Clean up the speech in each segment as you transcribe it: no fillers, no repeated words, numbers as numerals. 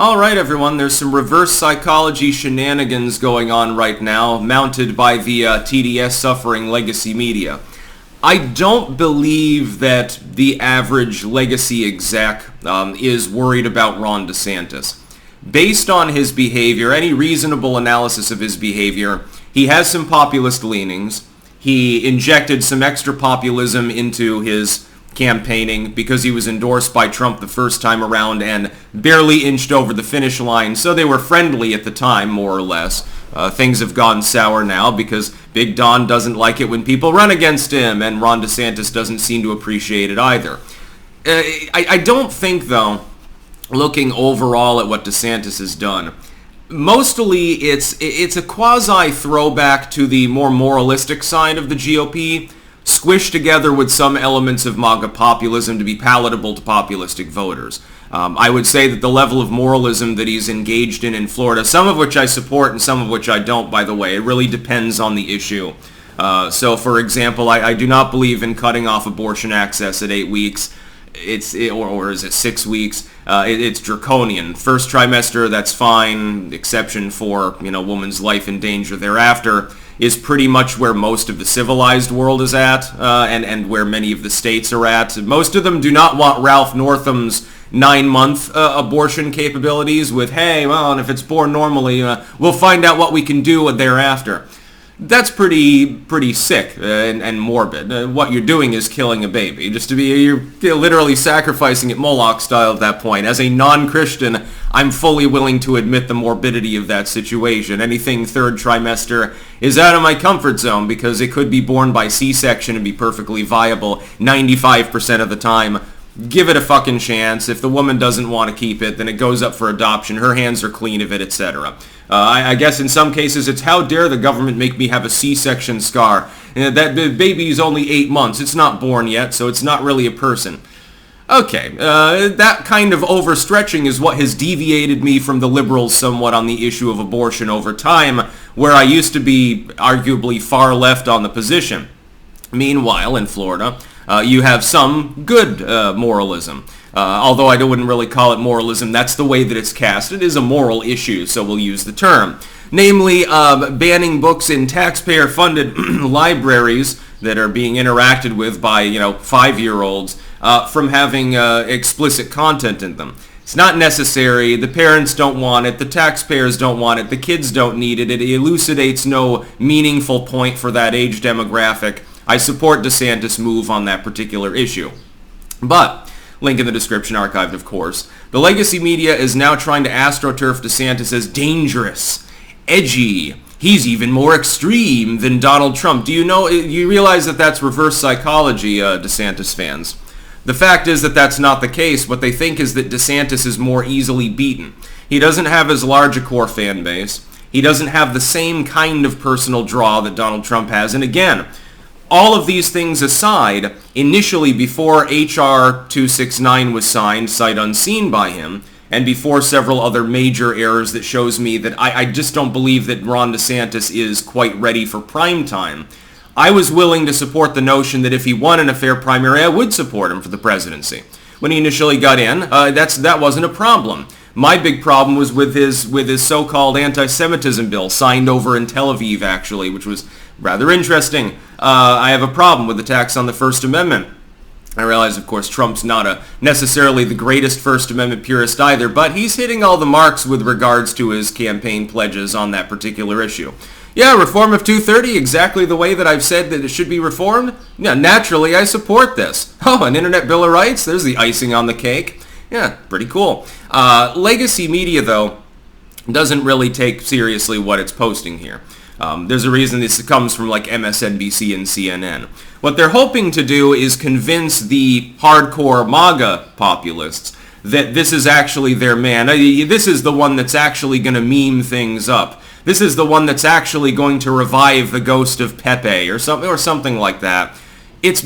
All right, everyone, there's some reverse psychology shenanigans going on right now, mounted by the TDS-suffering legacy media. I don't believe that the average legacy exec is worried about Ron DeSantis. Based on his behavior, any reasonable analysis of his behavior, he has some populist leanings. He injected some extra populism into his campaigning because he was endorsed by Trump the first time around and barely inched over the finish line, so they were friendly at the time, more or less. Things have gone sour now because Big Don doesn't like it when people run against him, and Ron DeSantis doesn't seem to appreciate it either. I don't think, though, looking overall at what DeSantis has done, mostly it's a quasi-throwback to the more moralistic side of the GOP, squished together with some elements of MAGA populism to be palatable to populistic voters. I would say that the level of moralism that he's engaged in Florida, some of which I support and some of which I don't, by the way, it really depends on the issue. So, for example, I do not believe in cutting off abortion access at 8 weeks. Or is it 6 weeks? It's draconian. First trimester, that's fine. Exception for, woman's life in danger thereafter is pretty much where most of the civilized world is at, and where many of the states are at. Most of them do not want Ralph Northam's 9-month abortion capabilities with, hey, well, and if it's born normally, we'll find out what we can do thereafter. That's pretty sick and morbid. What you're doing is killing a baby. You're literally sacrificing it Moloch style at that point. As a non-Christian, I'm fully willing to admit the morbidity of that situation. Anything third trimester is out of my comfort zone because it could be born by C-section and be perfectly viable 95% of the time. Give it a fucking chance. If the woman doesn't want to keep it, then it goes up for adoption. Her hands are clean of it, etc. I guess in some cases it's how dare the government make me have a C-section scar. That baby is only 8 months. It's not born yet, so it's not really a person. Okay, that kind of overstretching is what has deviated me from the liberals somewhat on the issue of abortion over time, where I used to be arguably far left on the position. Meanwhile, in Florida, you have some good moralism. Although I wouldn't really call it moralism, that's the way that it's cast. It is a moral issue, so we'll use the term. Namely, banning books in taxpayer-funded libraries that are being interacted with by, 5-year-olds from having explicit content in them. It's not necessary. The parents don't want it. The taxpayers don't want it. The kids don't need it. It elucidates no meaningful point for that age demographic. I support DeSantis' move on that particular issue. But, link in the description, archived of course, the legacy media is now trying to astroturf DeSantis as dangerous, edgy. He's even more extreme than Donald Trump. You realize that that's reverse psychology, DeSantis fans? The fact is that that's not the case. What they think is that DeSantis is more easily beaten. He doesn't have as large a core fan base. He doesn't have the same kind of personal draw that Donald Trump has. And again, all of these things aside, initially before H.R. 269 was signed, sight unseen by him, and before several other major errors that shows me that I just don't believe that Ron DeSantis is quite ready for prime time, I was willing to support the notion that if he won in a fair primary, I would support him for the presidency. When he initially got in, that wasn't a problem. My big problem was with his so-called anti-Semitism bill, signed over in Tel Aviv, actually, which was rather interesting. I have a problem with the tax on the First Amendment. I realize, of course, Trump's not necessarily the greatest First Amendment purist either, but he's hitting all the marks with regards to his campaign pledges on that particular issue. Yeah, reform of 230, exactly the way that I've said that it should be reformed. Yeah, naturally, I support this. Oh, an Internet Bill of Rights? There's the icing on the cake. Yeah, pretty cool. Legacy media, though, doesn't really take seriously what it's posting here. There's a reason this comes from like MSNBC and CNN. What they're hoping to do is convince the hardcore MAGA populists that this is actually their man. This is the one that's actually going to meme things up. This is the one that's actually going to revive the ghost of Pepe or something like that. It's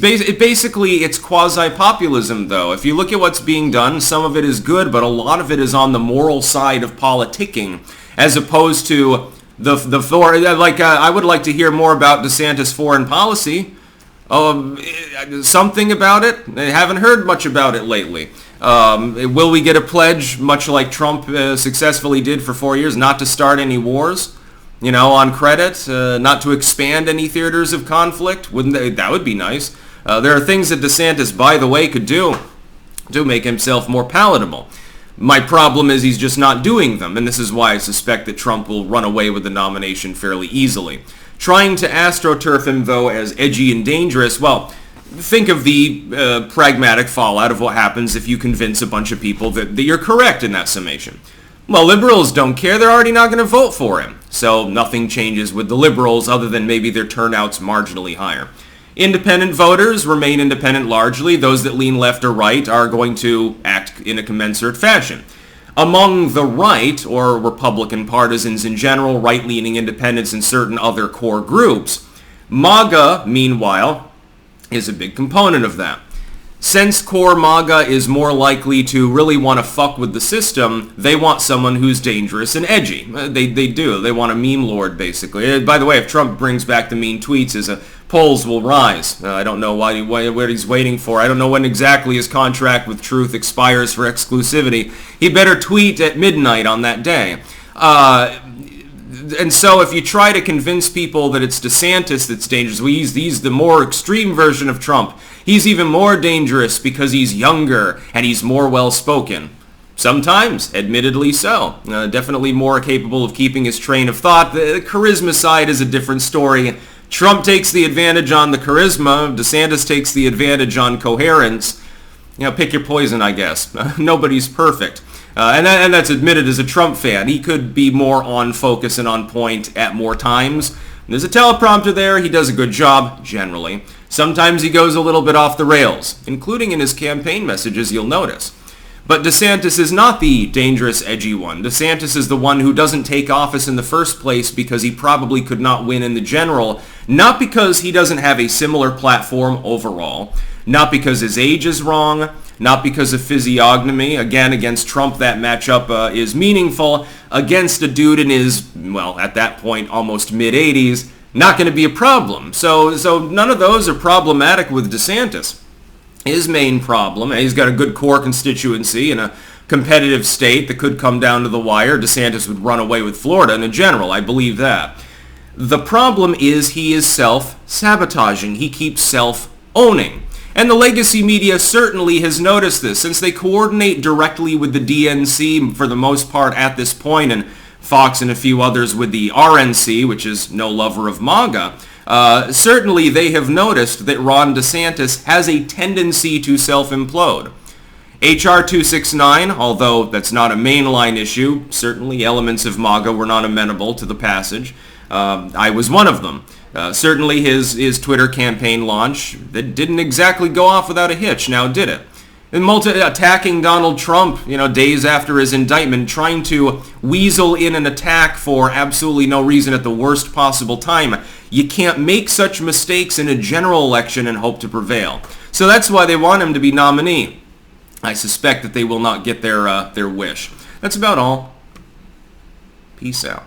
quasi-populism, though. If you look at what's being done, some of it is good, but a lot of it is on the moral side of politicking, as opposed to I would like to hear more about DeSantis' foreign policy. Something about it. I haven't heard much about it lately. Will we get a pledge, much like Trump successfully did for 4 years, not to start any wars? On credit, not to expand any theaters of conflict? That would be nice. There are things that Desantis, by the way, could do to make himself more palatable. My problem is he's just not doing them, and this is why I suspect that Trump will run away with the nomination fairly easily. Trying to astroturf him, though, as edgy and dangerous, well, think of the pragmatic fallout of what happens if you convince a bunch of people that you're correct in that summation. Well, liberals don't care. They're already not going to vote for him. So nothing changes with the liberals other than maybe their turnout's marginally higher. Independent voters remain independent largely. Those that lean left or right are going to act in a commensurate fashion. Among the right, or Republican partisans in general, right-leaning independents and certain other core groups, MAGA, meanwhile, is a big component of that. Since core MAGA is more likely to really want to fuck with the system, they want someone who's dangerous and edgy. They do. They want a meme lord, basically. By the way, if Trump brings back the mean tweets, his polls will rise. I don't know what he's waiting for. I don't know when exactly his contract with Truth expires for exclusivity. He better tweet at midnight on that day. And so if you try to convince people that it's DeSantis that's dangerous, he's the more extreme version of Trump. He's even more dangerous because he's younger and he's more well-spoken. Sometimes, admittedly so. Definitely more capable of keeping his train of thought. The charisma side is a different story. Trump takes the advantage on the charisma. DeSantis takes the advantage on coherence. Pick your poison, I guess. Nobody's perfect. And that's admitted as a Trump fan. He could be more on focus and on point at more times. There's a teleprompter there. He does a good job, generally. Sometimes he goes a little bit off the rails, including in his campaign messages, you'll notice. But DeSantis is not the dangerous, edgy one. DeSantis is the one who doesn't take office in the first place because he probably could not win in the general, not because he doesn't have a similar platform overall, not because his age is wrong, not because of physiognomy. Again, against Trump, that matchup is meaningful. Against a dude in his, well, at that point, almost mid-80s, not going to be a problem. So none of those are problematic with DeSantis. His main problem, he's got a good core constituency in a competitive state that could come down to the wire. DeSantis would run away with Florida in general. I believe that. The problem is he is self-sabotaging. He keeps self-owning. And the legacy media certainly has noticed this, since they coordinate directly with the DNC for the most part at this point, and Fox and a few others with the RNC, which is no lover of MAGA. Certainly they have noticed that Ron DeSantis has a tendency to self-implode. H.R. 269, although that's not a mainline issue, certainly elements of MAGA were not amenable to the passage. I was one of them. Certainly his Twitter campaign launch, that didn't exactly go off without a hitch, now did it? And attacking Donald Trump, days after his indictment, trying to weasel in an attack for absolutely no reason at the worst possible time. You can't make such mistakes in a general election and hope to prevail. So that's why they want him to be nominee. I suspect that they will not get their wish. That's about all. Peace out.